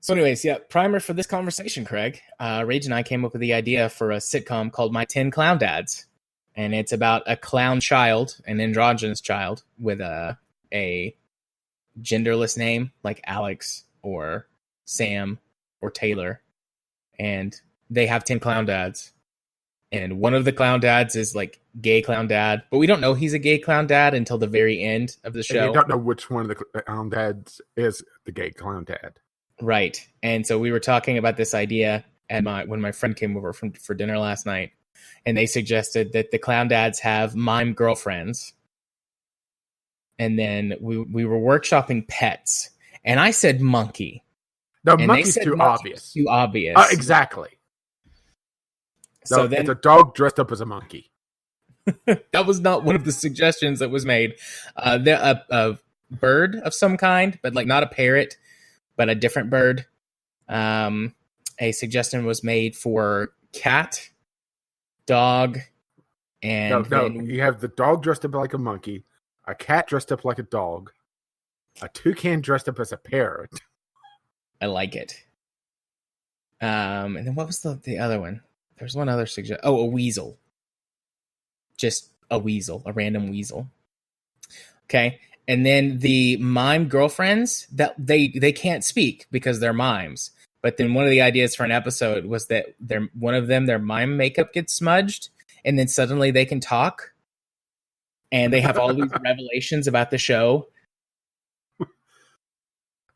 So anyways, yeah, primer for this conversation, Craig. Rage and I came up with the idea for a sitcom called My 10 Clown Dads. And it's about a clown child, an androgynous child, with a genderless name like Alex or Sam or Taylor. And they have 10 clown dads. And one of the clown dads is like gay clown dad, but we don't know he's a gay clown dad until the very end of the show. And you don't know which one of the clown dads is the gay clown dad. Right. And so we were talking about this idea when my friend came over for dinner last night, and they suggested that the clown dads have mime girlfriends. And then we were workshopping pets, and I said monkey. No, and monkey's too obvious. Too obvious. Exactly. So then it's a dog dressed up as a monkey. That was not one of the suggestions that was made. A bird of some kind, but like not a parrot, but a different bird. A suggestion was made for cat, dog, and no. You have the dog dressed up like a monkey, a cat dressed up like a dog, a toucan dressed up as a parrot. I like it. And then what was the other one? There's one other suggestion. Oh, a weasel. Just a weasel, a random weasel. Okay. And then the mime girlfriends, that they can't speak because they're mimes. But then one of the ideas for an episode was that one of them, their mime makeup gets smudged, and then suddenly they can talk. And they have all these revelations about the show.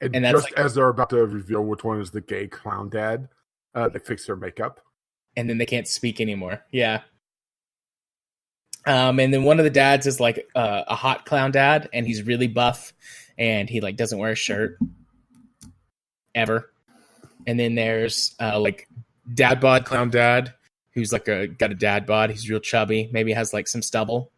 And just like, as they're about to reveal which one is the gay clown dad, they fix their makeup. And then they can't speak anymore. Yeah. And then one of the dads is like a hot clown dad, and he's really buff, and he like doesn't wear a shirt ever. And then there's like dad bod clown dad, who's like got a dad bod. He's real chubby, maybe has like some stubble,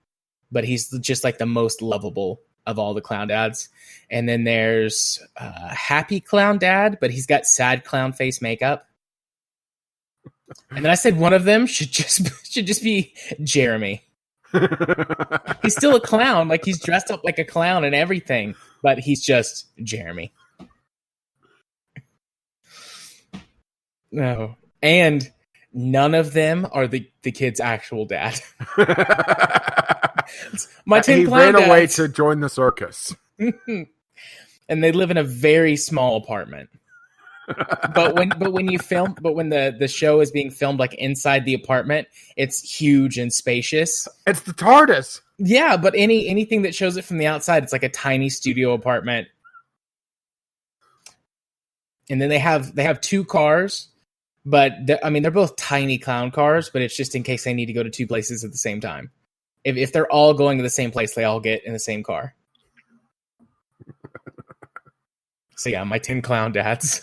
but he's just like the most lovable of all the clown dads. And then there's happy clown dad, but he's got sad clown face makeup. And then I said one of them should just be Jeremy. He's still a clown, like he's dressed up like a clown and everything, but he's just Jeremy. No, and none of them are the kid's actual dad. My 10 clown ran dads. Away to join the circus, and they live in a very small apartment. But when the show is being filmed like inside the apartment, it's huge and spacious. It's the TARDIS. Yeah, but anything that shows it from the outside, it's like a tiny studio apartment. And then they have 2 cars, but they're both tiny clown cars, but it's just in case they need to go to 2 places at the same time. If they're all going to the same place, they all get in the same car. So yeah, my 10 clown dads.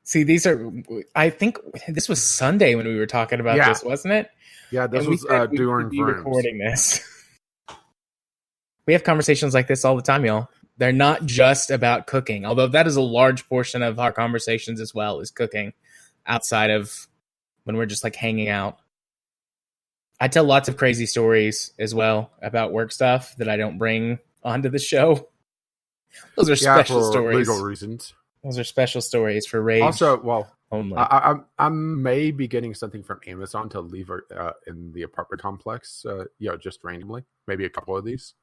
See, I think this was Sunday when we were talking about this, wasn't it? Yeah, this was during recording this. We have conversations like this all the time, y'all. They're not just about cooking, although that is a large portion of our conversations as well, is cooking outside of when we're just like hanging out. I tell lots of crazy stories as well about work stuff that I don't bring onto the show. Those are special stories. Legal reasons. Those are special stories for Rage. Also, only. I may be getting something from Amazon to leave in the apartment complex. Just randomly, maybe a couple of these.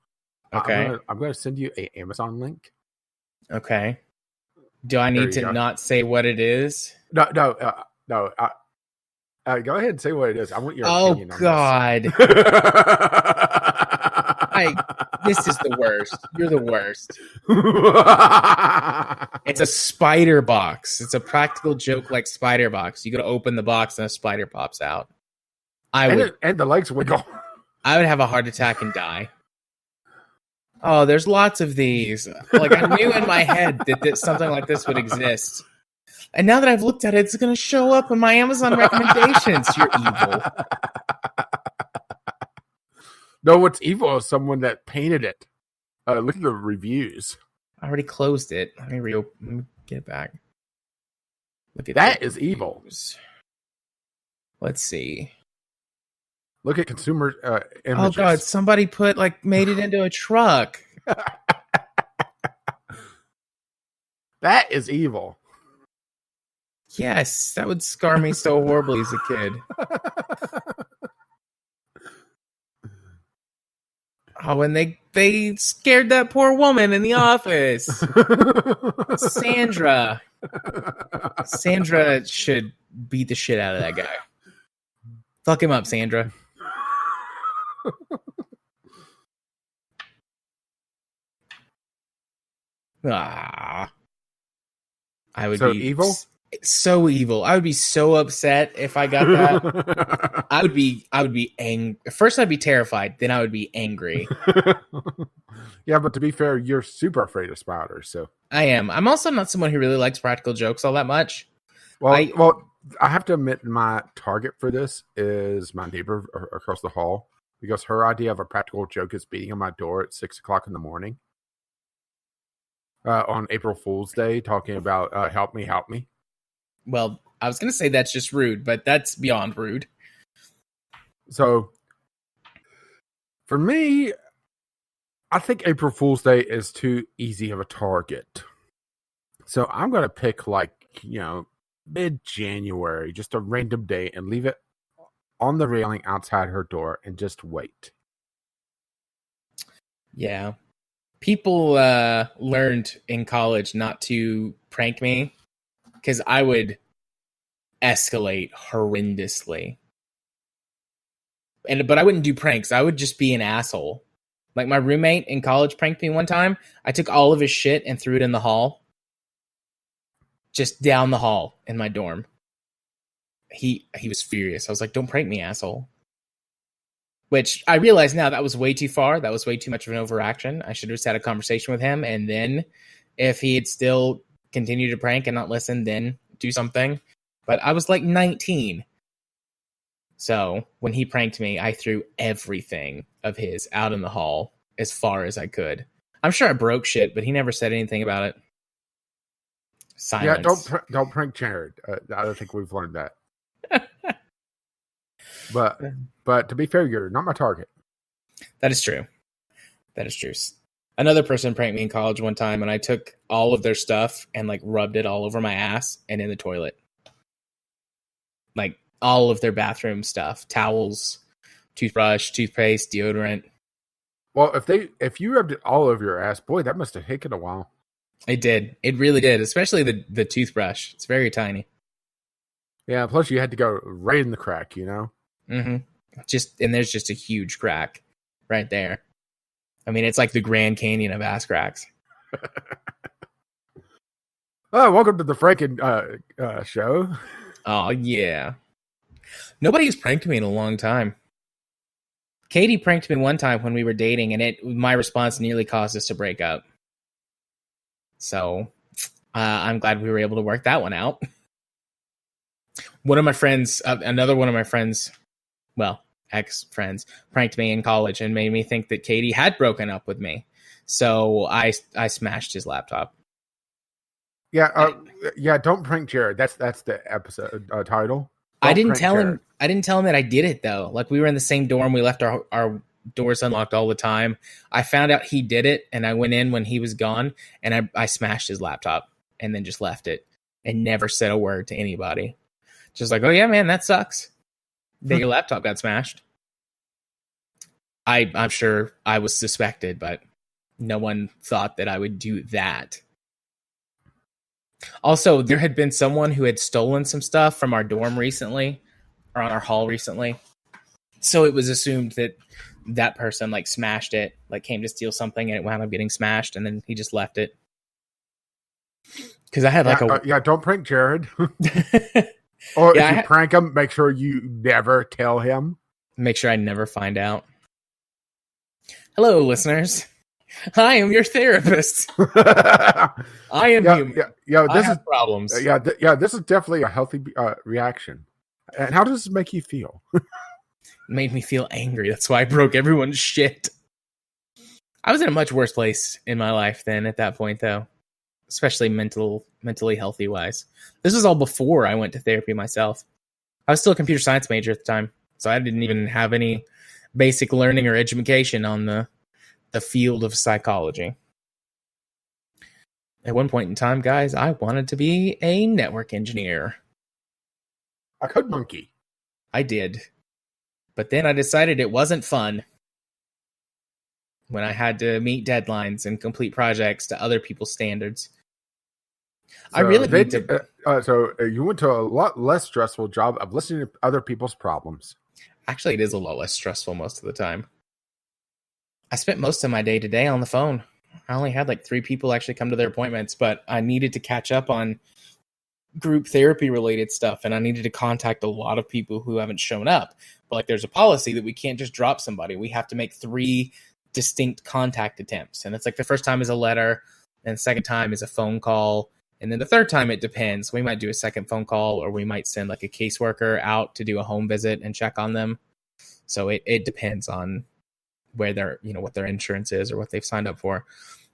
Okay, I'm going to send you an Amazon link. Okay. Do I need to not say what it is? No. Go ahead and say what it is. I want your opinion on God. This is the worst. You're the worst. It's a spider box. It's a practical joke like spider box. You got to open the box and a spider pops out. And the legs wiggle. I would have a heart attack and die. Oh, there's lots of these. Like I knew in my head that something like this would exist. And now that I've looked at it, it's going to show up in my Amazon recommendations. You're evil. No, what's evil is someone that painted it. Look at the reviews. I already closed it. Let me get it back. Look at that is evil. Let's see. Look at consumer images. Oh God! Somebody made it into a truck. That is evil. Yes, that would scar me so horribly as a kid. Oh, and they scared that poor woman in the office. Sandra. Sandra should beat the shit out of that guy. Fuck him up, Sandra. Ah. I would So be evil? So evil. I would be so upset if I got that. I would be angry. First I'd be terrified, then I would be angry. Yeah, but to be fair, you're super afraid of spiders, so I am. I'm also not someone who really likes practical jokes all that much. well, I have to admit my target for this is my neighbor across the hall, because her idea of a practical joke is beating on my door at 6:00 in the morning on April Fool's Day, talking about help me. Well, I was going to say that's just rude, but that's beyond rude. So for me, I think April Fool's Day is too easy of a target. So I'm going to pick mid-January, just a random day, and leave it on the railing outside her door and just wait. Yeah. People learned in college not to prank me because I would escalate horrendously. But I wouldn't do pranks. I would just be an asshole. Like my roommate in college pranked me one time. I took all of his shit and threw it in the hall. Just down the hall in my dorm. He was furious. I was like, don't prank me, asshole. Which I realize now that was way too far. That was way too much of an overaction. I should have just had a conversation with him. And then if he had still continued to prank and not listen, then do something. But I was like 19. So when he pranked me, I threw everything of his out in the hall as far as I could. I'm sure I broke shit, but he never said anything about it. Silence. Yeah, don't prank Jared. I don't think we've learned that. But to be fair, you're not my target. That is true. Another person pranked me in college one time, and I took all of their stuff and rubbed it all over my ass and in the toilet. Like all of their bathroom stuff, towels, toothbrush, toothpaste, deodorant. Well, if you rubbed it all over your ass, boy, that must have taken a while. It did. It really did, especially the toothbrush. It's very tiny. Yeah, plus you had to go right in the crack, Mm-hmm. And there's just a huge crack right there. I mean, it's like the Grand Canyon of ass cracks. Oh, welcome to the Franken show. Oh, yeah. Nobody's pranked me in a long time. Katie pranked me one time when we were dating, and my response nearly caused us to break up. So I'm glad we were able to work that one out. Another one of my friends, well, ex-friends, pranked me in college and made me think that Katie had broken up with me. So I smashed his laptop. Yeah, don't prank Jared. That's the episode title. I didn't tell him that I did it though. Like we were in the same dorm. We left our doors unlocked all the time. I found out he did it, and I went in when he was gone, and I smashed his laptop and then just left it and never said a word to anybody. Just like, oh yeah, man, that sucks that your laptop got smashed. I'm sure I was suspected, but no one thought that I would do that. Also, there had been someone who had stolen some stuff from our dorm recently, or on our hall recently. So it was assumed that person smashed it, came to steal something, and it wound up getting smashed, and then he just left it. Because I had don't prank Jared. Or if you prank him, make sure you never tell him. Make sure I never find out. Hello, listeners. I am your therapist. I am human. I have problems. This is definitely a healthy reaction. And how does this make you feel? It made me feel angry. That's why I broke everyone's shit. I was in a much worse place in my life then at that point, though. Especially mentally healthy wise. This was all before I went to therapy myself. I was still a computer science major at the time, so I didn't even have any basic learning or education on the field of psychology. At one point in time, guys, I wanted to be a network engineer. A code monkey. I did. But then I decided it wasn't fun when I had to meet deadlines and complete projects to other people's standards. So I really need to... so you went to a lot less stressful job of listening to other people's problems. Actually, it is a lot less stressful most of the time. I spent most of my day today on the phone. I only had like 3 people actually come to their appointments, but I needed to catch up on group therapy related stuff, and I needed to contact a lot of people who haven't shown up. But like, there's a policy that we can't just drop somebody. We have to make 3 distinct contact attempts, and it's like the first time is a letter, and the second time is a phone call, and then the third time it depends. We might do a second phone call, or we might send like a caseworker out to do a home visit and check on them. So it depends on where their, what their insurance is or what they've signed up for.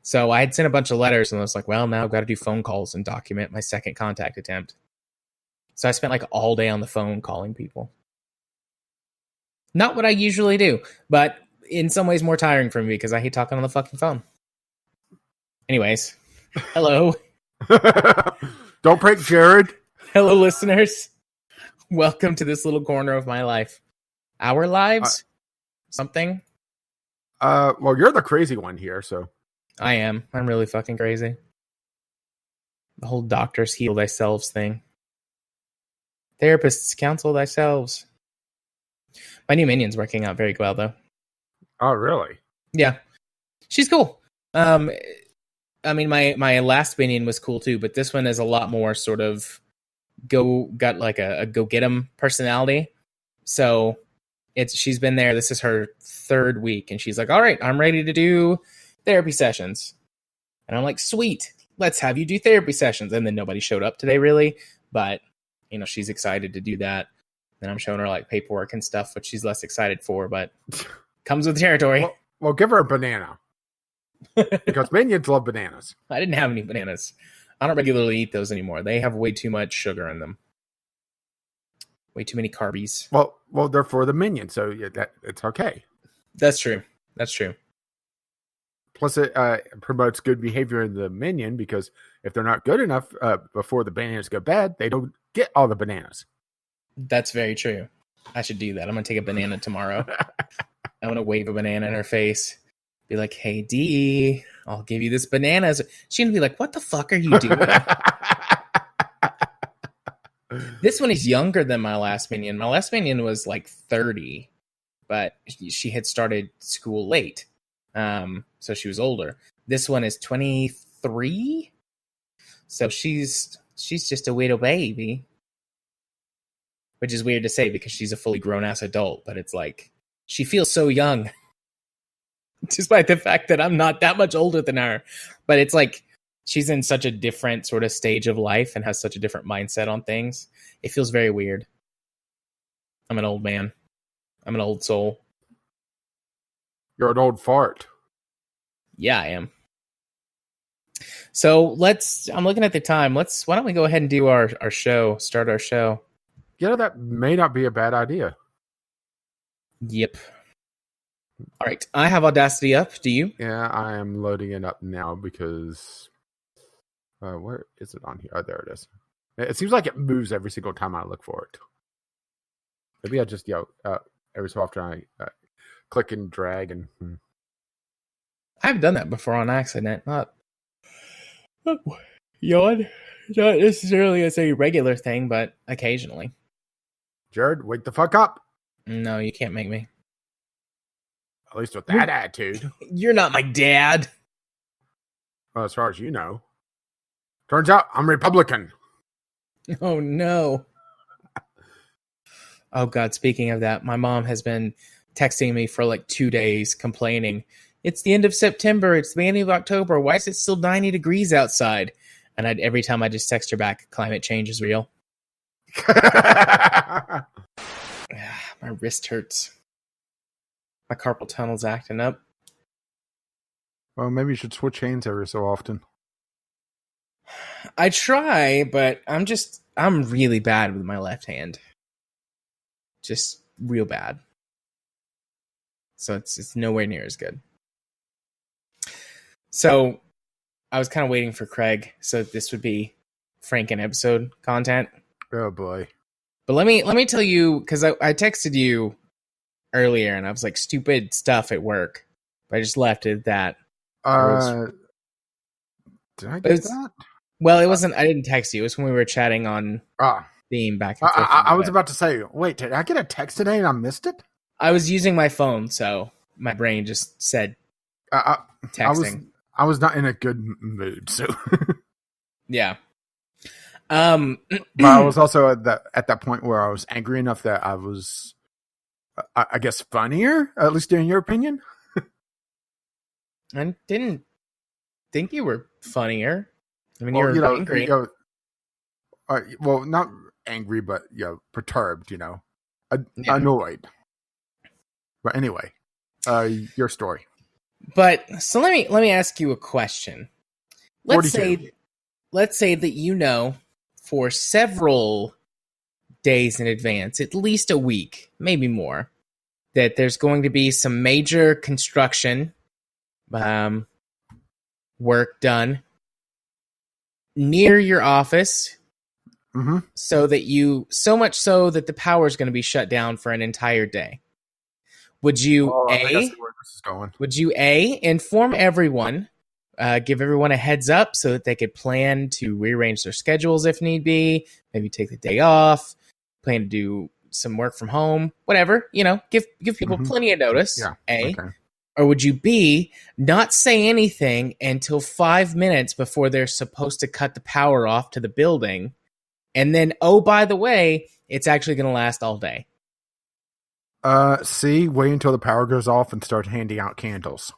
So I had sent a bunch of letters, and I was like, well, now I've got to do phone calls and document my second contact attempt. So I spent like all day on the phone calling people. Not what I usually do, but in some ways more tiring for me because I hate talking on the fucking phone. Anyways, hello. Don't prank Jared. Hello, listeners. Welcome to this little corner of my life. Our lives? Something? Well, you're the crazy one here, so. I am. I'm really fucking crazy. The whole doctors heal thyself thing. Therapists counsel thyself. My new minion's working out very well, though. Oh, really? Yeah. She's cool. I mean, my last minion was cool, too, but this one is a lot more sort of got like a go-get-em personality. So she's been there. This is her 3rd week, and she's like, all right, I'm ready to do therapy sessions. And I'm like, sweet, let's have you do therapy sessions. And then nobody showed up today, really, but she's excited to do that. Then I'm showing her like paperwork and stuff, which she's less excited for, but comes with the territory. Well, give her a banana. Because minions love bananas. I didn't have any bananas. I don't regularly eat those anymore. They have way too much sugar in them. Way too many carbies. Well, they're for the minion, so it's okay. That's true. Plus, it promotes good behavior in the minion, because if they're not good enough before the bananas go bad, they don't get all the bananas. That's very true. I should do that. I'm going to take a banana tomorrow. I'm going to wave a banana in her face. Be like, hey, Dee, I'll give you this banana. She's going to be like, what the fuck are you doing? This one is younger than my last minion. My last minion was like 30, but she had started school late. So she was older. This one is 23. So she's just a little baby. Which is weird to say because she's a fully grown ass adult, but it's like she feels so young. Despite the fact that I'm not that much older than her. But it's like she's in such a different sort of stage of life and has such a different mindset on things. It feels very weird. I'm an old man. I'm an old soul. You're an old fart. Yeah, I am. So I'm looking at the time. Why don't we go ahead and do our show, start our show. That may not be a bad idea. Yep. All right. I have Audacity up. Do you? Yeah, I am loading it up now because where is it on here? Oh, there it is. It seems like it moves every single time I look for it. Maybe I just every so often I click and drag and. I've done that before on accident. Not yawn. Not necessarily as a regular thing, but occasionally. Jared, wake the fuck up. No, you can't make me. At least with that attitude. You're not my dad. Well, as far as you know. Turns out I'm Republican. Oh, no. Oh, God, speaking of that, my mom has been texting me for like 2 days complaining. It's the end of September. It's the beginning of October. Why is it still 90 degrees outside? And every time I just text her back, climate change is real. My wrist hurts. My carpal tunnel's acting up. Well, maybe you should switch hands every so often. I try, but I'm really bad with my left hand. Just real bad. So it's nowhere near as good. So I was kind of waiting for Craig, so this would be Franken episode content. Oh boy. But let me tell you, because I texted you earlier, and I was like, stupid stuff at work. But I just left it at that. Did I get that? Well, it wasn't. I didn't text you. It was when we were chatting on Steam back and forth. I was about to say, wait, did I get a text today and I missed it? I was using my phone, so my brain just said texting. I was not in a good mood, so yeah. But I was also at that point where I was angry enough that I was, I guess, funnier, at least in your opinion. I didn't think you were funnier. I mean, you were angry. Well, not angry, but perturbed. Annoyed. But anyway, your story. But so let me ask you a question. Let's 42. say that for several days in advance, at least a week, maybe more, that there's going to be some major construction work done near your office. Mm-hmm. So much so that the power is going to be shut down for an entire day. Would you Would you inform everyone, give everyone a heads up so that they could plan to rearrange their schedules if need be, maybe take the day off, plan to do some work from home, whatever, give people plenty of notice. Yeah. Okay. Or would you B, not say anything until 5 minutes before they're supposed to cut the power off to the building, and then, oh, by the way, it's actually going to last all day? C, wait until the power goes off and start handing out candles.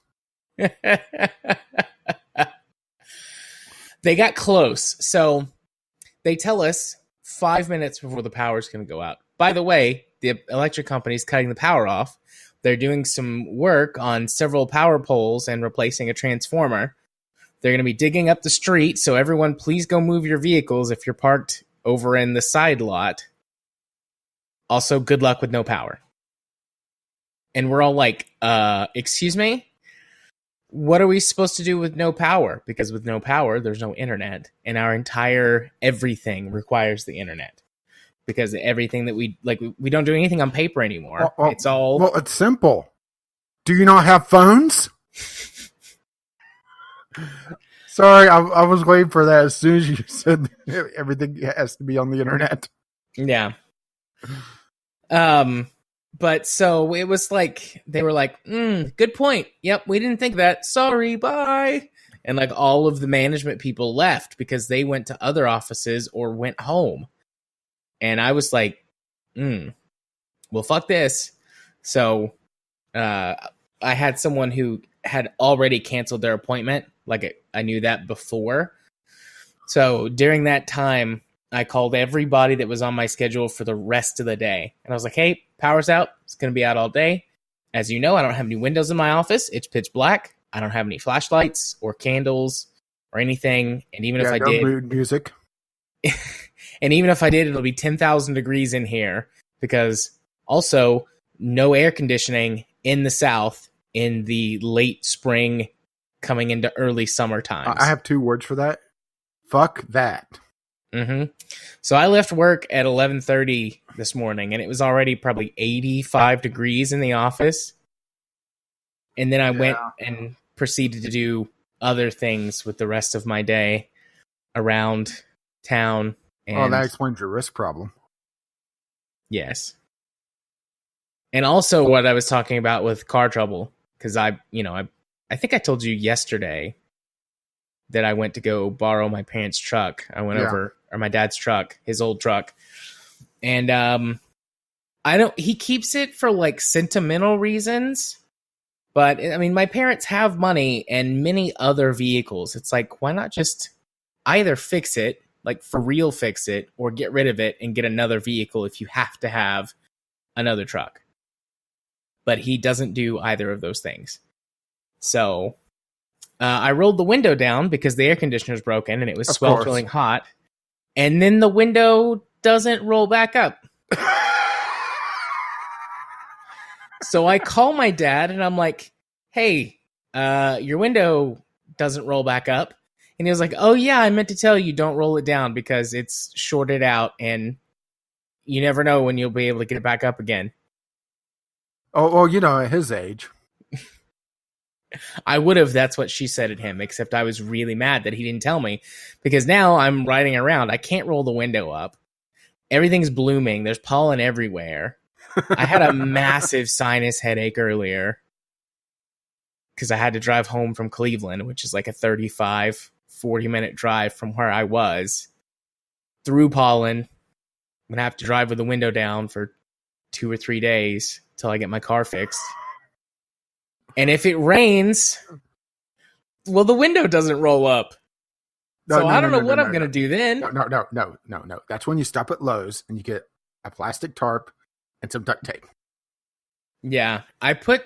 They got close. So they tell us 5 minutes before the power is going to go out. By the way, the electric company is cutting the power off. They're doing some work on several power poles and replacing a transformer. They're going to be digging up the street. So everyone, please go move your vehicles if you're parked over in the side lot. Also, good luck with no power. And we're all like, excuse me? What are we supposed to do with no power? Because with no power, there's no internet. And our entire everything requires the internet. Because everything that we don't do anything on paper anymore. It's all... Well, it's simple. Do you not have phones? Sorry, I was waiting for that as soon as you said everything has to be on the internet. Yeah. But so it was like, they were like, good point. Yep, we didn't think of that. Sorry, bye. And like all of the management people left because they went to other offices or went home. And I was like, well, fuck this. So I had someone who had already canceled their appointment. Like I knew that before. So during that time, I called everybody that was on my schedule for the rest of the day. And I was like, hey, power's out. It's going to be out all day. As you know, I don't have any windows in my office. It's pitch black. I don't have any flashlights or candles or anything. And even if I did... mood music. And even if I did, it'll be 10,000 degrees in here. Because also, no air conditioning in the South in the late spring coming into early summer times. I have 2 words for that. Fuck that. Mm-hmm. So I left work at 11:30 this morning, and it was already probably 85 degrees in the office. And then I went and proceeded to do other things with the rest of my day around town. And that explains your risk problem. Yes. And also what I was talking about with car trouble, because I think I told you yesterday that I went to go borrow my parents' truck. I went over, or my dad's truck, his old truck. And he keeps it for like sentimental reasons. But I mean, my parents have money and many other vehicles. It's like, why not just either fix it, like for real fix it, or get rid of it and get another vehicle if you have to have another truck. But he doesn't do either of those things. So I rolled the window down because the air conditioner is broken and it was sweltering hot. And then the window doesn't roll back up. So I call my dad and I'm like, hey, your window doesn't roll back up. And he was like, oh, yeah, I meant to tell you, don't roll it down because it's shorted out and you never know when you'll be able to get it back up again. Oh, well, you know, at his age. I would have, that's what she said at him, except I was really mad that he didn't tell me because now I'm riding around. I can't roll the window up. Everything's blooming. There's pollen everywhere. I had a massive sinus headache earlier because I had to drive home from Cleveland, which is like a 35, 40-minute drive from where I was through pollen. I'm going to have to drive with the window down for 2 or 3 days till I get my car fixed. And if it rains, well, the window doesn't roll up. I don't know what I'm going to do then. No. That's when you stop at Lowe's and you get a plastic tarp and some duct tape. Yeah, I put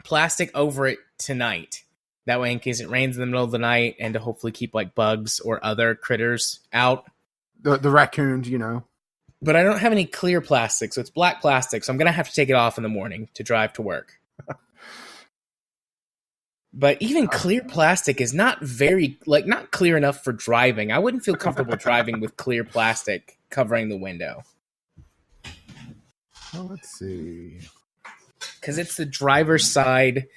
plastic over it tonight. That way, in case it rains in the middle of the night and to hopefully keep like bugs or other critters out. The raccoons, you know. But I don't have any clear plastic, so it's black plastic. So I'm going to have to take it off in the morning to drive to work. But even clear plastic is not not clear enough for driving. I wouldn't feel comfortable driving with clear plastic covering the window. Well, let's see. Because it's the driver's side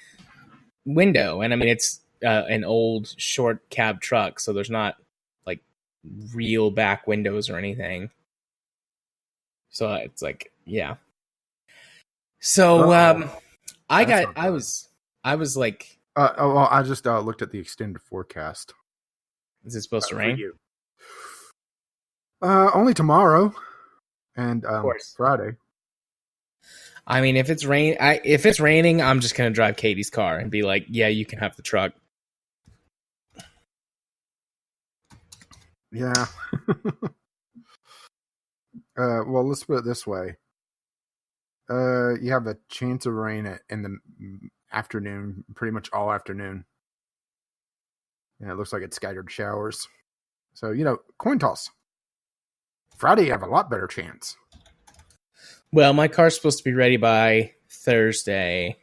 window. And I mean, it's an old short cab truck. So there's not like real back windows or anything. So it's like, yeah. So I was like, well, I just looked at the extended forecast. Is it supposed to rain? Only tomorrow and Friday. I mean, if it's raining, I'm just gonna drive Katie's car and be like, "Yeah, you can have the truck." Yeah. Well, let's put it this way. You have a chance of rain in the afternoon, pretty much all afternoon. And it looks like it's scattered showers. So, you know, coin toss. Friday, you have a lot better chance. Well, my car's supposed to be ready by Thursday.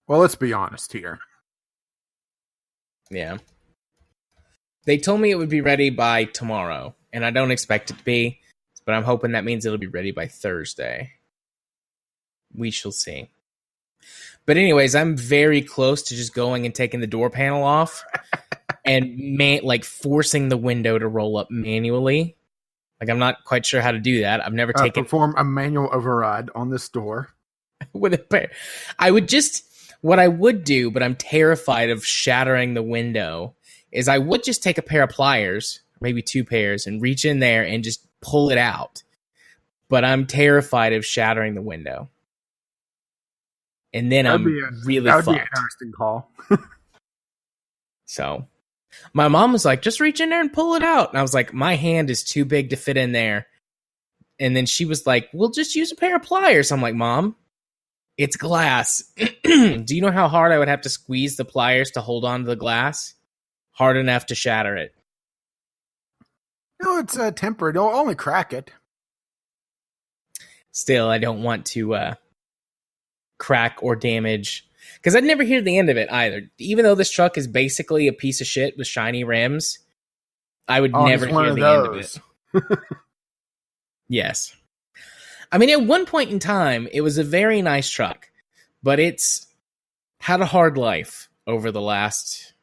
Well, let's be honest here. Yeah. They told me it would be ready by tomorrow, and I don't expect it to be, but I'm hoping that means it'll be ready by Thursday. We shall see. But anyways, I'm very close to just going and taking the door panel off and forcing the window to roll up manually. Like, I'm not quite sure how to do that. I've never taken... Perform a manual override on this door. With a pair. What I would do, but I'm terrified of shattering the window, is I would just take a pair of pliers, maybe 2 pairs, and reach in there and just pull it out. But I'm terrified of shattering the window. And then I'm really fucked. That would be an interesting call. So, my mom was like, just reach in there and pull it out. And I was like, my hand is too big to fit in there. And then she was like, we'll just use a pair of pliers. I'm like, Mom, it's glass. Do you know how hard I would have to squeeze the pliers to hold on to the glass? Hard enough to shatter it. No, it's tempered. It'll only crack it. Still, I don't want to crack or damage, because I'd never hear the end of it either. Even though this truck is basically a piece of shit with shiny rims, I would never hear the end of it. Yes. I mean, at one point in time, it was a very nice truck, but it's had a hard life over the last,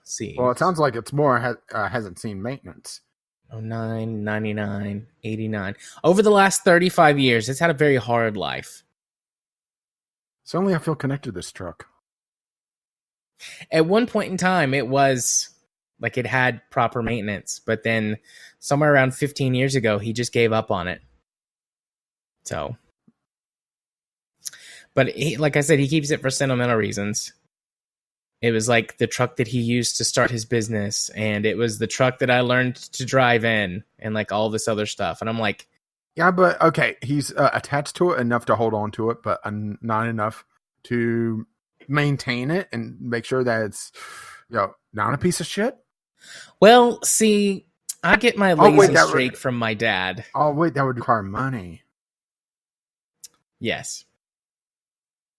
see. Well, it sounds like it's more hasn't seen maintenance. 09, 99, 89. Over the last 35 years, it's had a very hard life. Suddenly I feel connected to this truck. At one point in time, it was like it had proper maintenance, but then somewhere around 15 years ago, he just gave up on it. So, but like I said, he keeps it for sentimental reasons. It was like the truck that he used to start his business, and it was the truck that I learned to drive in, and like all this other stuff. And I'm like, yeah, but okay, he's attached to it enough to hold on to it, but not enough to maintain it and make sure that it's, not a piece of shit. Well, see, I get my lazy streak from my dad. Oh, wait, that would require money. Yes.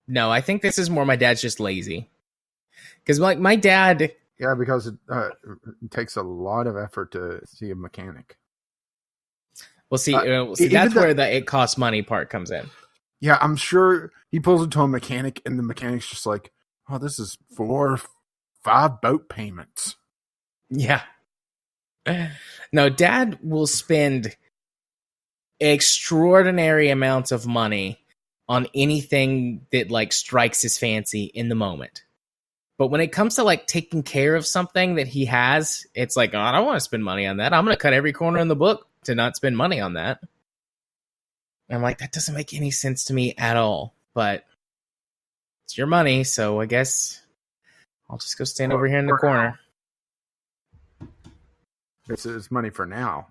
No, I think this is more my dad's just lazy. Because like my dad Yeah, because it takes a lot of effort to see a mechanic. Well, see, Even that's where the it costs money part comes in. Yeah, I'm sure he pulls into a mechanic, and the mechanic's just like, "Oh, this is 4-5 boat payments." Yeah. No, Dad will spend extraordinary amounts of money on anything that like strikes his fancy in the moment. But when it comes to like taking care of something that he has, it's like, oh, I don't want to spend money on that. I'm going to cut every corner in the book to not spend money on that. And I'm like, that doesn't make any sense to me at all. But it's your money, so I guess I'll just go stand over here in the corner. It's money for now.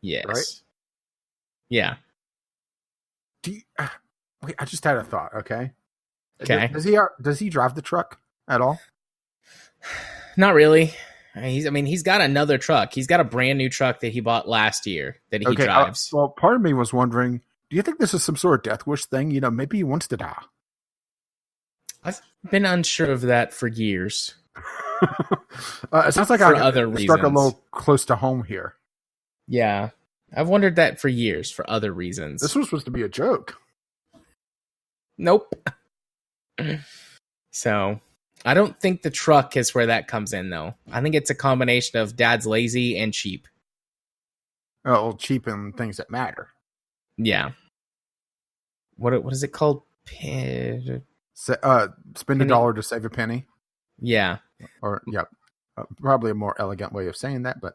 Yes. Right? Yeah. Wait, I just had a thought, okay? Okay. Does he drive the truck at all? Not really. He's got another truck. He's got a brand new truck that he bought last year that he drives. Well, part of me was wondering, do you think this is some sort of death wish thing? You know, maybe he wants to die. I've been unsure of that for years. It sounds like for I other struck reasons. a little close to home here. Yeah. I've wondered that for years for other reasons. This was supposed to be a joke. Nope. So, I don't think the truck is where that comes in, though. I think it's a combination of Dad's lazy and cheap. Oh, cheap in things that matter. Yeah. What is it called? Spend a dollar to save a penny. Yeah. Or, yeah. Probably a more elegant way of saying that, but.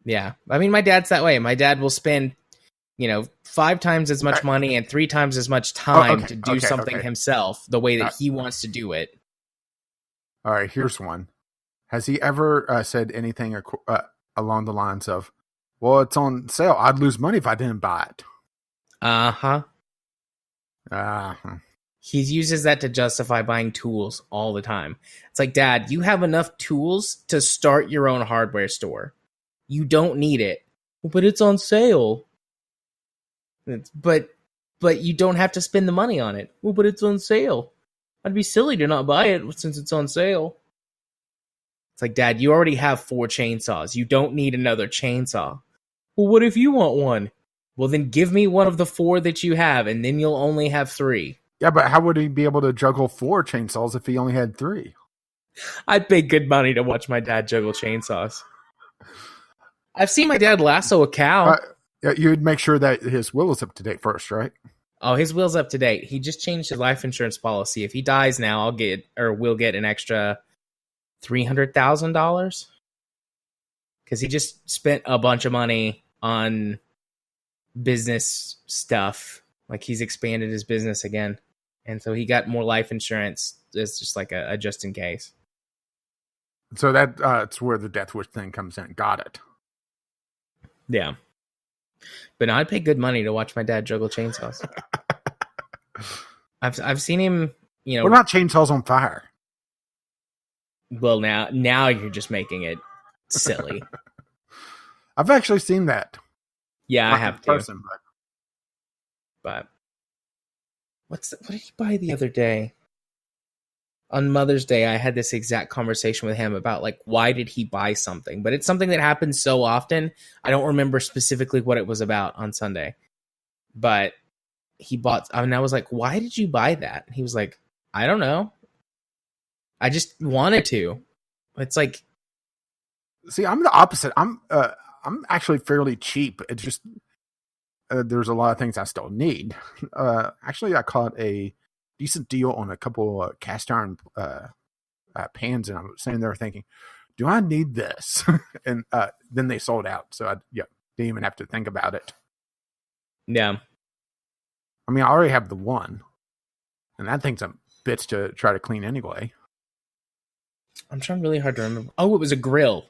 Yeah. I mean, my dad's that way. My dad will spend, 5 times as much money and 3 times as much time to do something himself the way that he wants to do it. All right, here's one. Has he ever said anything along the lines of, well, it's on sale. I'd lose money if I didn't buy it. Uh-huh. Uh-huh. He uses that to justify buying tools all the time. It's like, Dad, you have enough tools to start your own hardware store. You don't need it. But it's on sale. But you don't have to spend the money on it. Well, but it's on sale. I'd be silly to not buy it since it's on sale. It's like, Dad, you already have 4 chainsaws. You don't need another chainsaw. Well, what if you want one? Well, then give me one of the 4 that you have, and then you'll only have 3. Yeah, but how would he be able to juggle 4 chainsaws if he only had 3? I'd pay good money to watch my dad juggle chainsaws. I've seen my dad lasso a cow. You'd make sure that his will is up to date first, right? Oh, his will's up to date. He just changed his life insurance policy. If he dies now, we'll get an extra $300,000 because he just spent a bunch of money on business stuff. Like he's expanded his business again, and so he got more life insurance. It's just like a just in case. So that's where the death wish thing comes in. Got it. Yeah. But no, I'd pay good money to watch my dad juggle chainsaws. I've seen him, What about chainsaws on fire? Well, now you're just making it silly. I've actually seen that. Yeah, I have too. Person, but what did he buy the other day? On Mother's Day, I had this exact conversation with him about like why did he buy something, but it's something that happens so often. I don't remember specifically what it was about on Sunday, but he bought, and I was like, "Why did you buy that?" And he was like, "I don't know. I just wanted to." It's like, see, I'm the opposite. I'm actually fairly cheap. It's just there's a lot of things I still need. Actually, I caught a decent deal on a couple cast iron pans, and I was sitting there thinking, do I need this? And then they sold out, so I didn't even have to think about it. Yeah. I mean, I already have the one, and that thing's a bitch to try to clean anyway. I'm trying really hard to remember. Oh, it was a grill.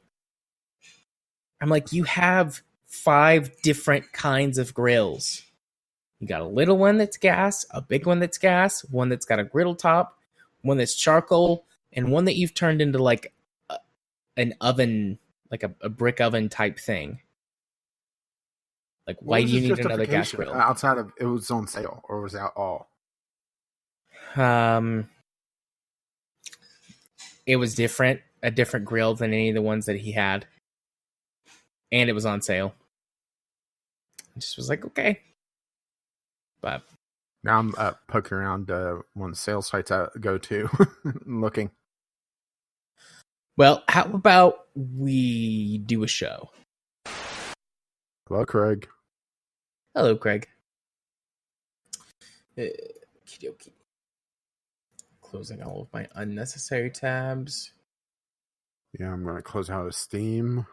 I'm like, you have 5 different kinds of grills. You got a little one that's gas, a big one that's gas, one that's got a griddle top, one that's charcoal, and one that you've turned into like an oven, like a brick oven type thing. Like, why do you need another gas grill? Outside of it was on sale, or was that all? It was different. a different grill than any of the ones that he had, and it was on sale. I just was like, okay. But now I'm poking around one of the sales sites I go to, looking. well, how about we do a show? Hello, Craig. Hello, Craig. Okey-dokey. Closing all of my unnecessary tabs. Yeah, I'm going to close out of Steam.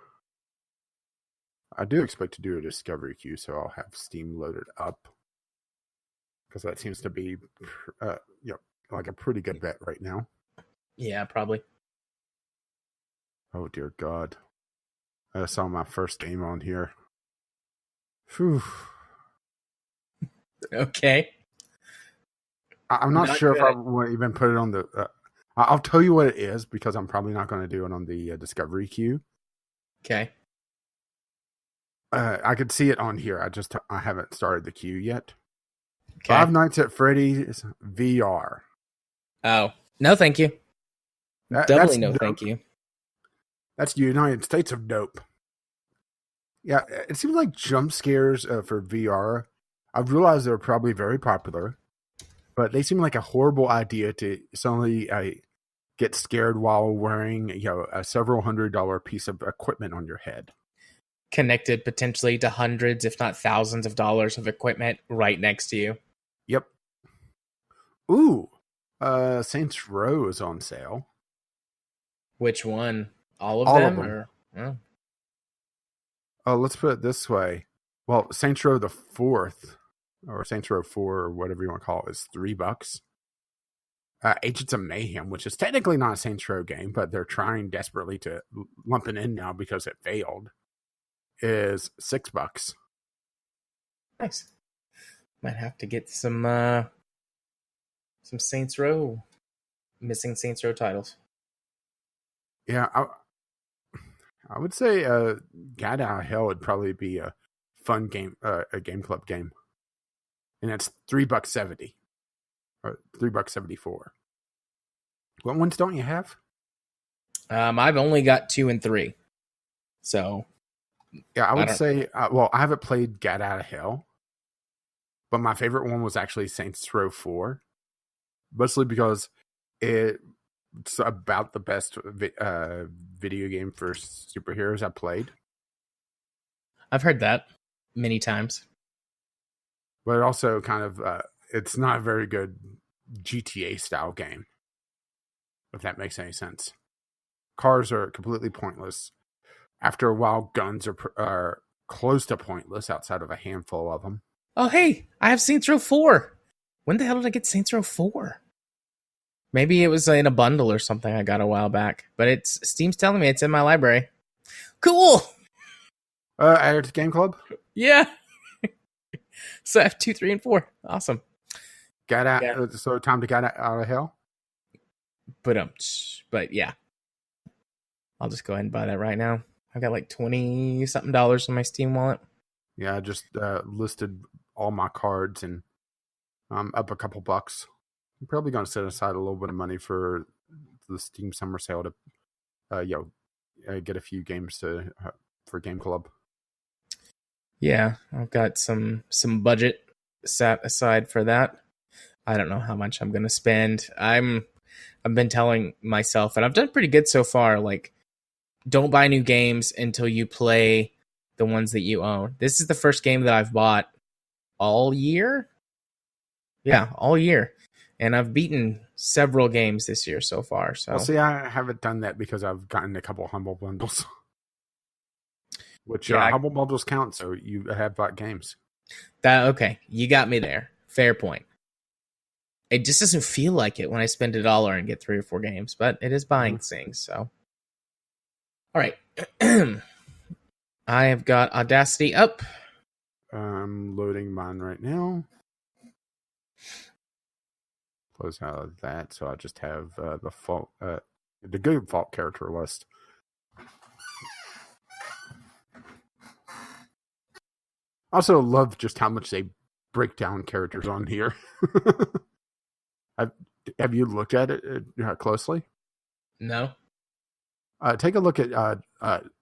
I do expect to do a discovery queue, so I'll have Steam loaded up. Because that seems to be like a pretty good bet right now. Yeah, probably. Oh, dear God. I saw my first game on here. Phew. Okay. I'm not sure if I want to even put it on the... I'll tell you what it is, because I'm probably not going to do it on the discovery queue. Okay. I could see it on here. I haven't started the queue yet. Okay. Five Nights at Freddy's VR. Oh, no, thank you. Doubly no, thank you. That's the United States of dope. Yeah, it seems like jump scares for VR. I've realized they're probably very popular, but they seem like a horrible idea to suddenly get scared while wearing a several $100 piece of equipment on your head. Connected potentially to hundreds, if not thousands of dollars of equipment right next to you. Yep. Ooh, Saints Row is on sale. Which one? All of All them? of them. Or, oh. Oh, let's put it this way. Well, Saints Row the 4th, or Saints Row 4, or whatever you want to call it, is $3. Agents of Mayhem, which is technically not a Saints Row game, but they're trying desperately to lump it in now because it failed, is $6. Nice. Might have to get some Saints Row, missing Saints Row titles. Yeah, I would say Gat Out of Hell would probably be a fun game, a game club game, and that's $3.70 or $3.74. What ones don't you have? I've only got 2 and 3, so yeah, I would say. Well, I haven't played Gat Out of Hell, but my favorite one was actually Saints Row 4, mostly because it's about the best video game for superheroes I played. I've heard that many times. But it also kind of, it's not a very good GTA style game, if that makes any sense. Cars are completely pointless. After a while, guns are close to pointless outside of a handful of them. Oh, hey, I have Saints Row 4. When the hell did I get Saints Row 4? Maybe it was in a bundle or something I got a while back. But Steam's telling me it's in my library. Cool! Added to Game Club? Yeah. So I have 2, 3, and 4. Awesome. So time to get out of hell? But yeah. I'll just go ahead and buy that right now. I got like $20-something on my Steam wallet. Yeah, I just listed all my cards and I'm up a couple bucks. I'm probably going to set aside a little bit of money for the Steam Summer Sale to, get a few games for Game Club. Yeah, I've got some budget set aside for that. I don't know how much I'm going to spend. I've been telling myself, and I've done pretty good so far, like, don't buy new games until you play the ones that you own. This is the first game that I've bought all year. Yeah, all year. And I've beaten several games this year so far. So, well, see, I haven't done that because I've gotten a couple Humble Bundles. Which Humble Bundles count, so you have bought games. Okay, you got me there. Fair point. It just doesn't feel like it when I spend $1 and get 3 or 4 games, but it is buying things, so. All right. I have got Audacity up. I'm loading mine right now. Close out of that, so I just have the good default character list. Also love just how much they break down characters on here. Have you looked at it closely? No. Take a look at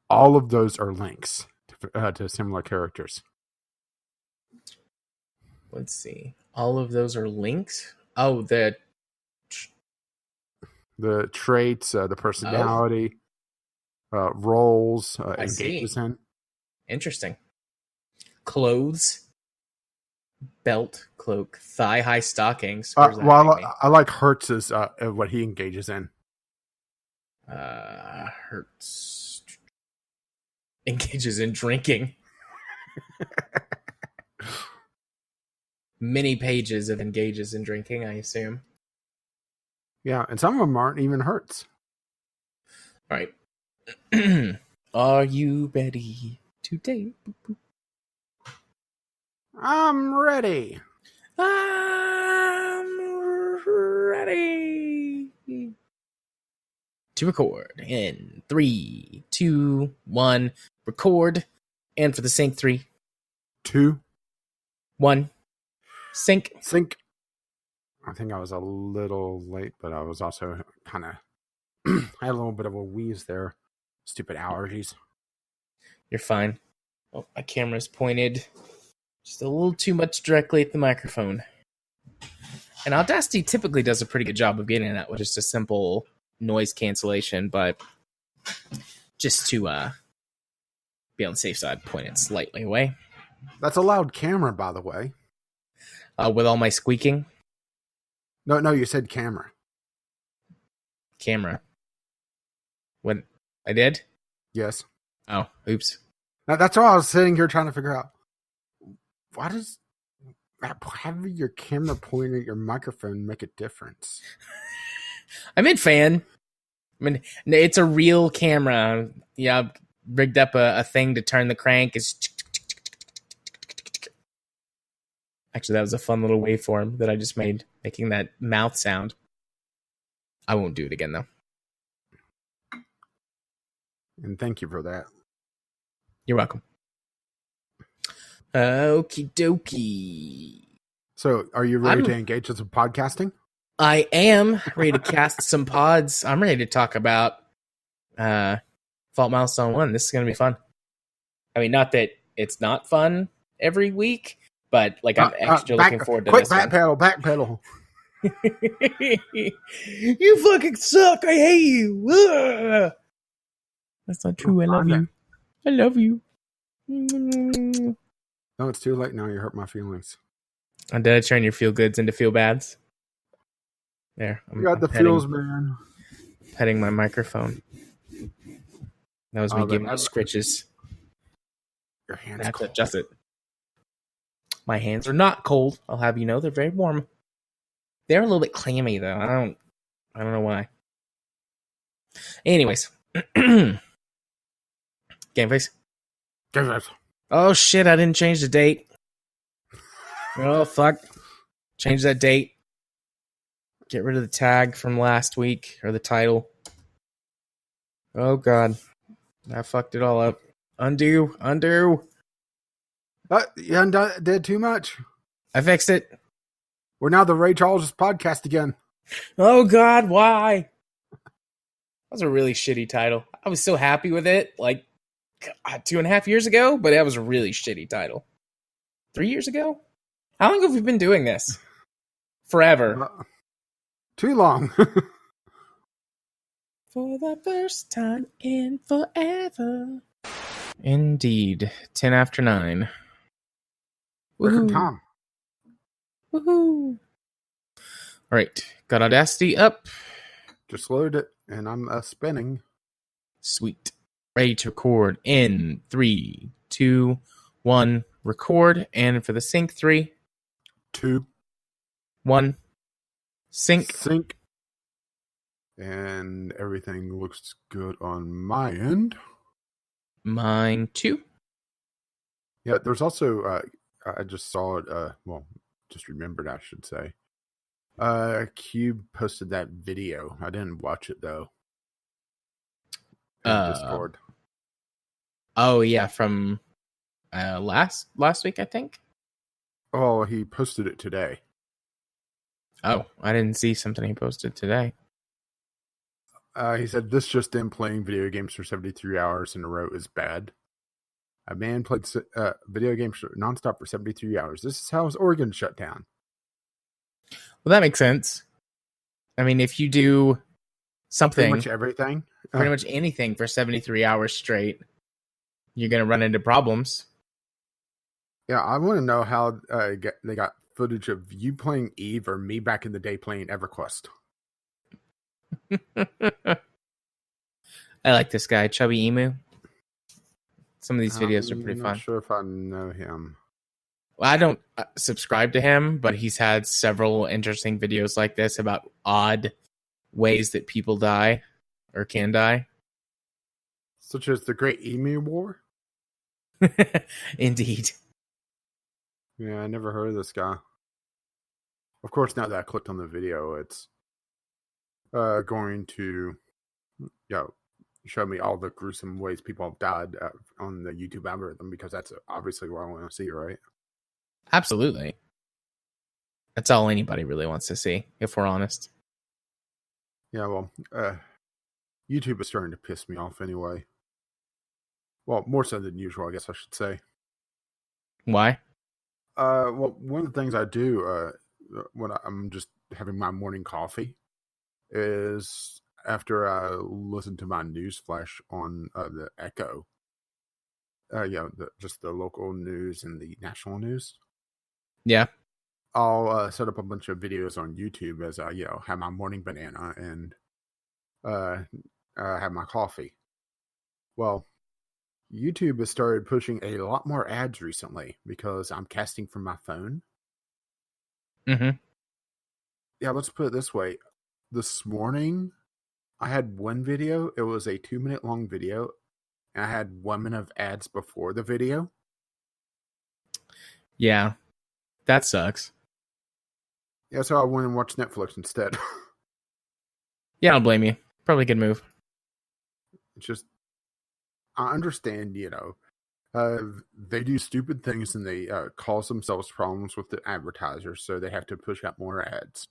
all of those are links to similar characters. Let's see. All of those are links. Oh, the traits, the personality, roles, engages in. Interesting. Clothes, belt, cloak, thigh-high stockings. I like Hertz's what he engages in. Hertz engages in drinking. Many pages of engages in drinking, I assume. Yeah, and some of them aren't even Hertz. All right. Are you ready today? I'm ready. I'm ready to record in 3, 2, 1. Record. And for the sync, 3, 2, 1. Sync. I think I was a little late, but I was also kind of I had a little bit of a wheeze there. Stupid allergies. You're fine. Oh, my camera's pointed just a little too much directly at the microphone. And Audacity typically does a pretty good job of getting that with just a simple noise cancellation, but just to be on the safe side, point it slightly away. That's a loud camera, by the way. With all my squeaking? No, you said camera. Camera. What? I did? Yes. Oh, oops. Now, that's all I was sitting here trying to figure out. Why does having your camera pointing at your microphone make a difference? I meant fan. I mean, it's a real camera. Yeah, I've rigged up a thing to turn the crank. Actually, that was a fun little waveform that I just made, making that mouth sound. I won't do it again, though. And thank you for that. You're welcome. Okie dokie. So, are you ready to engage with some podcasting? I am ready to cast some pods. I'm ready to talk about Fault Milestone 1. This is going to be fun. I mean, not that it's not fun every week, but like I'm extra looking forward to this one. Backpedal. You fucking suck. I hate you. Ugh. That's not true. I love you. I love you. No, it's too late now. You hurt my feelings. And did I turn your feel goods into feel bads? There. You got the feels, man. Petting my microphone. That was me giving you scritches. Your hands I have cold. to adjust it. My hands are not cold. I'll have you know they're very warm. They're a little bit clammy though. I don't know why. Anyways. Game face. Oh shit, I didn't change the date. Oh fuck. Change that date. Get rid of the tag from last week, or the title. Oh god. I fucked it all up. Undo. You did too much. I fixed it. We're now the Ray Charles podcast again. Oh god, why? That was a really shitty title. I was so happy with it, like 2.5 years ago, but that was a really shitty title. 3 years ago? How long have we been doing this? Forever. Too long. For the first time in forever. Indeed. 10 after 9. Woohoo. Tom. Woohoo. Alright. Got Audacity up. Just load it, and I'm spinning. Sweet. Ready to record in 3, 2, 1. Record. And for the sync, 3, 2, 1. Sync. And everything looks good on my end. Mine too. Yeah, there's also, I just saw it, just remembered, I should say. Cube posted that video. I didn't watch it, though. Discord. Oh, yeah, from last week, I think. Oh, he posted it today. Oh, I didn't see something he posted today. He said, this just in, playing video games for 73 hours in a row is bad. A man played video games nonstop for 73 hours. This is how his organs shut down. Well, that makes sense. I mean, if you do something, Pretty much everything. pretty much anything for 73 hours straight, you're going to run into problems. Yeah, I want to know how they got footage of you playing Eve or me back in the day playing EverQuest. I like this guy, Chubby Emu. Some of these videos are pretty I'm fun. not sure if I know him. Well, I don't subscribe to him, but he's had several interesting videos like this about odd ways that people die or can die. Such as the Great Emu War? Indeed. Yeah, I never heard of this guy. Of course, now that I clicked on the video, it's going to show me all the gruesome ways people have died on the YouTube algorithm, because that's obviously what I want to see, right? Absolutely. That's all anybody really wants to see, if we're honest. Yeah, well, YouTube is starting to piss me off anyway. Well, more so than usual, I guess I should say. Why? Well, one of the things I do when I'm just having my morning coffee is after I listen to my news flash on the Echo. Just the local news and the national news. Yeah. I'll set up a bunch of videos on YouTube as I, have my morning banana and have my coffee. Well, YouTube has started pushing a lot more ads recently because I'm casting from my phone. Mm-hmm. Yeah, let's put it this way. This morning, I had one video. It was a 2-minute long video. And I had 1 minute of ads before the video. Yeah. That sucks. Yeah, so I went and watched Netflix instead. Yeah, I don't blame you. Probably a good move. It's just, I understand, they do stupid things and they cause themselves problems with the advertisers, so they have to push out more ads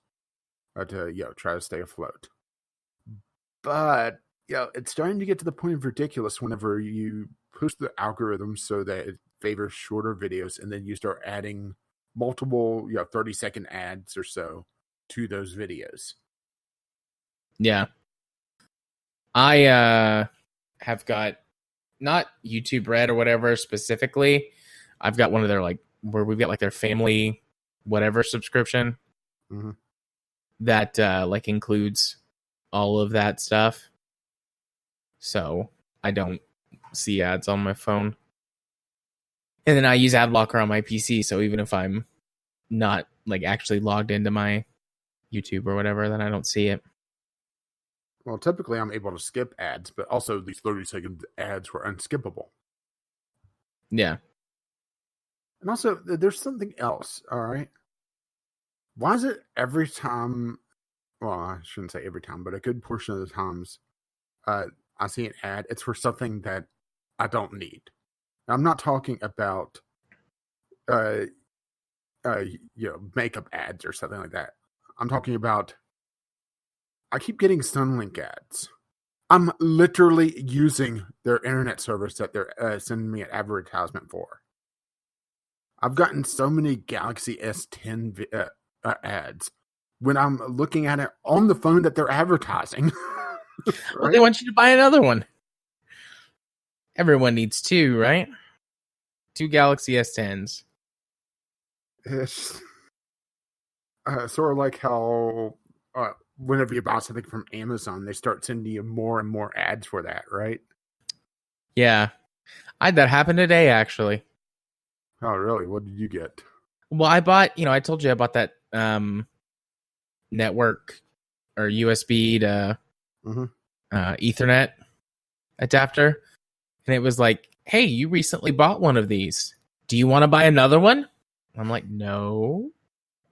to, try to stay afloat. But, it's starting to get to the point of ridiculous whenever you push the algorithm so that it favors shorter videos, and then you start adding multiple, 30-second ads or so to those videos. Yeah. I have got not YouTube Red or whatever specifically. I've got one of their where we've got their family whatever subscription that includes all of that stuff. So I don't see ads on my phone. And then I use ad blocker on my PC, so even if I'm not actually logged into my YouTube or whatever, then I don't see it. Well, typically I'm able to skip ads, but also these 30-second ads were unskippable. Yeah. And also, there's something else, all right? Why is it every time, well, I shouldn't say every time, but a good portion of the times I see an ad, it's for something that I don't need. Now, I'm not talking about, makeup ads or something like that. I'm talking about, I keep getting Sunlink ads. I'm literally using their internet service that they're sending me an advertisement for. I've gotten so many Galaxy S10 ads when I'm looking at it on the phone that they're advertising. Right? Well, they want you to buy another one. Everyone needs two, right? 2 Galaxy S10s. It's sort of like how whenever you buy something from Amazon, they start sending you more and more ads for that, right? Yeah. I had that happen today, actually. Oh, really? What did you get? Well, I bought, I told you I bought that network or USB to Ethernet adapter. And it was like, hey, you recently bought one of these. Do you want to buy another one? I'm like, no,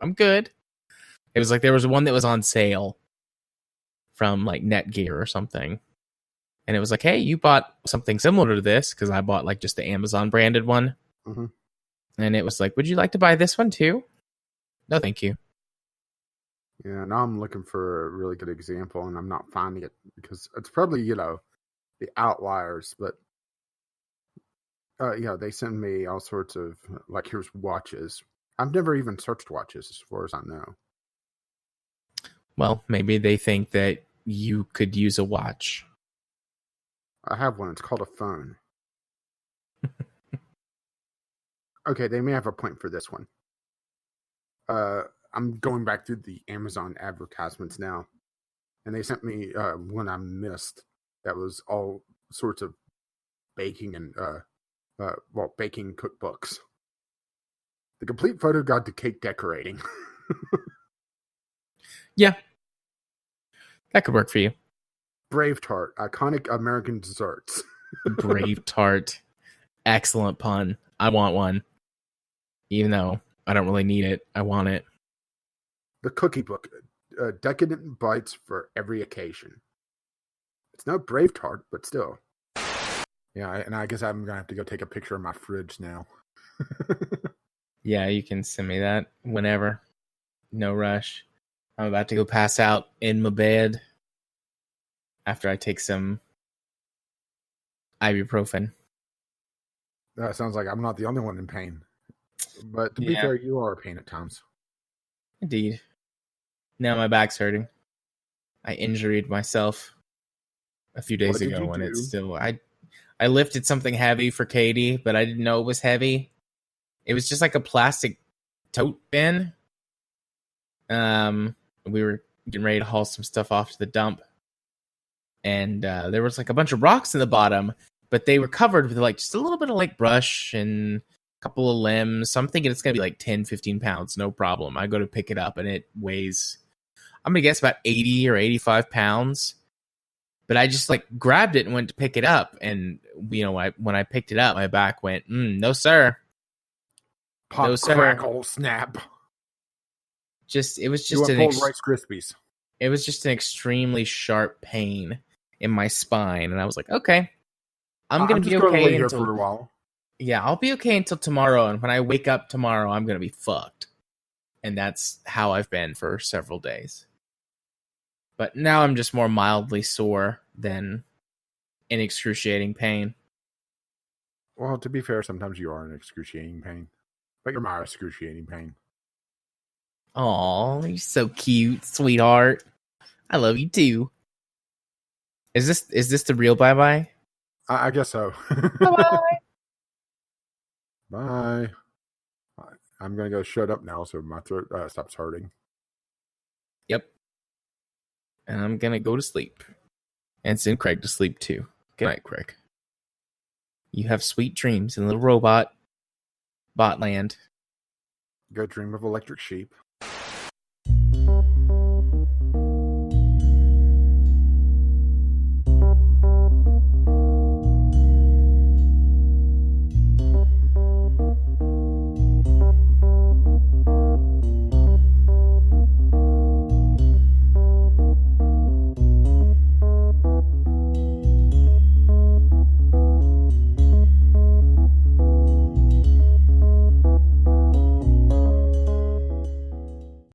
I'm good. It was like there was one that was on sale from Netgear or something. And it was like, hey, you bought something similar to this, because I bought just the Amazon branded one. Mm-hmm. And it was like, would you like to buy this one too? No, thank you. Yeah, now I'm looking for a really good example, and I'm not finding it because it's probably the outliers. But they send me all sorts of like here's watches. I've never even searched watches as far as I know. Well, maybe they think that you could use a watch. I have one. It's called a phone. Okay, they may have a point for this one. I'm going back through the Amazon advertisements now, and they sent me one I missed that was all sorts of baking and baking cookbooks. The complete photo guide to cake decorating. Yeah, that could work for you. Brave Tart, iconic American desserts. Brave Tart, excellent pun. I want one, even though I don't really need it. I want it. The Cookie Book, decadent bites for every occasion. It's no Brave Tart, but still. Yeah, and I guess I'm gonna have to go take a picture of my fridge now. Yeah, you can send me that whenever. No rush. I'm about to go pass out in my bed after I take some ibuprofen. That sounds like I'm not the only one in pain. But to be fair, you are in pain at times. Indeed. Now my back's hurting. I injured myself a few days ago when it's still... I lifted something heavy for Katie, but I didn't know it was heavy. It was just like a plastic tote bin. We were getting ready to haul some stuff off to the dump. And there was like a bunch of rocks in the bottom, but they were covered with like just a little bit of like brush and a couple of limbs. So I'm thinking it's going to be like 10, 15 pounds. No problem. I go to pick it up and it weighs, I'm going to guess about 80 or 85 pounds. But I just like grabbed it and went to pick it up. And, when I picked it up, my back went, no, sir. Pop, no, sir. Crackle, snap. It was just Rice Krispies. It was just an extremely sharp pain in my spine. And I was like, okay, I'm going to be okay until for a while. Yeah, I'll be okay until tomorrow. And when I wake up tomorrow, I'm going to be fucked. And that's how I've been for several days. But now I'm just more mildly sore than in excruciating pain. Well, to be fair, sometimes you are in excruciating pain. But you're my excruciating pain. Aw, you're so cute, sweetheart. I love you too. Is this the real bye-bye? I guess so. Bye-bye. Bye. I'm going to go shut up now so my throat stops hurting. Yep. And I'm going to go to sleep. And send Craig to sleep too. Good night, Craig. You have sweet dreams in little robot botland. Go dream of electric sheep.